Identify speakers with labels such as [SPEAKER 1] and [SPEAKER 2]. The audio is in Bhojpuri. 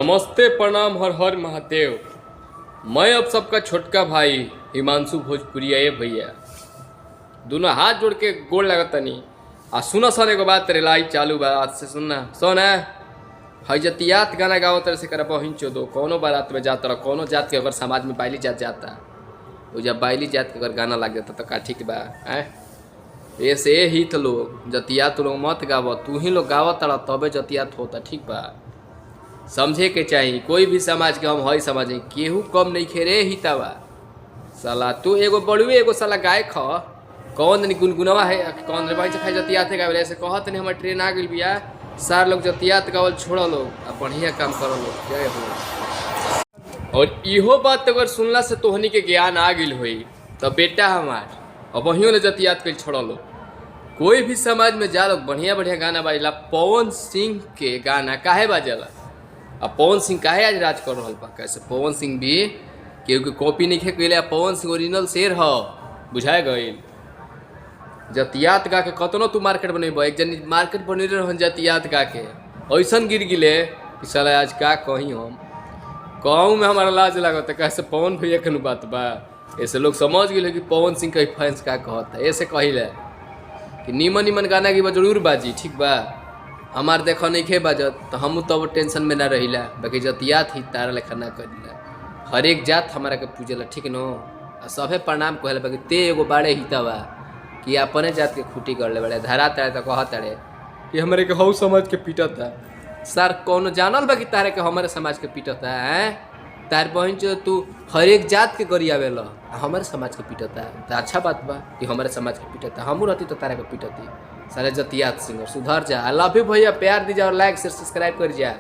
[SPEAKER 1] नमस्ते, प्रणाम, हर हर महादेव। मैं अब सबका छोटका भाई हिमांशु भोजपुरिया ये भैया दोनों हाथ जोड़ के गोड़ लगतनी। आ सुना सन एगो बात तेरे लाई चालू बा, आज से सुनना सोना हजतियात गाना गाओ तेरे से कर बहिन चोदो। कौनो बारात में जाता रहा, कौनो जात के अगर समाज में बाइली जात जाता वो जब बाइली जात के अगर गाना लग जाता तो का ठीक बा है। ऐसे ही तो लोग जतियात लोग मत गाव, तू ही लोग गावत रहा तबे जतियात होता, ठीक बा। समझे के चाहिए कोई भी समाज के हम हई समझे केहू कम नहीं खेरे ही तवा। साला तू एगो बड़ुए एगो साला गाय ख कौन गुनगुनवा है कौन रे भाई से खाई जतियात गावे ऐसे कहत नहीं। हमार ट्रेन आ गई बिया, सार लोग जतियात गावल छोड़ लो अब बढ़िया काम करो लोग जय हो। और इहो बात अगर सुनला से तोहनी के ज्ञान आ गई हुई तो बेटा हमार अब वही ने जतियात कर छोड़ लो। कोई भी समाज में जा लोग बढ़िया बढ़िया गाना बाजेला। पवन सिंह के गाना काहे बाजेला? अब पवन सिंह काहे आज राज कर रहा बा? कैसे पवन सिंह भी केहू के कॉपी नहीं कैले, पवन सिंह ओरिजिनल शेर ह, बुझाए गई। जतियात गा के कतनो तू मार्केट बनेब, एक जन मार्केट बने रहन जतियात गा के ऐसन गिर गिले कि साला आज का कहीं हम कहूँ में हमारा लाज लागत। कैसे पवन भैया के बात बा, ऐसे लोग समझ गए कि पवन सिंह के फैंस का कहता है। ऐसे कहिले कि नीमन नीमन गाना की जरूर बाजी, ठीक बा। हमार देखो नहीं खे बाजत तो हम तब टेंशन में ना रहिला, बाकी जतियात ही तारा लेखा ना करिला। हर एक जात हमारा के पूजेला, ठीक नो। आ सभे प्रणाम कहला, बाकी ते एगो बाड़े हितवा कि अपने जात के खूटी कर ले बड़े धरा तारे तो कह तारे कि हमारे के हौ समाज के पीटता। सर कौन जानल बा कि तारे के हमारे समाज के पीटता है? तार बहन जो तू हर एक जात के गरियावे ला हमारे समाज के पीटता है तो अच्छा बात बा कि हमारे समाज के पीटता। हमू रहती तो तारे के पीटती। सारे जतियात सिंगर सुधर जा। आई लव यू भैया, प्यार दीजिए और लाइक शेयर सब्सक्राइब कर जा।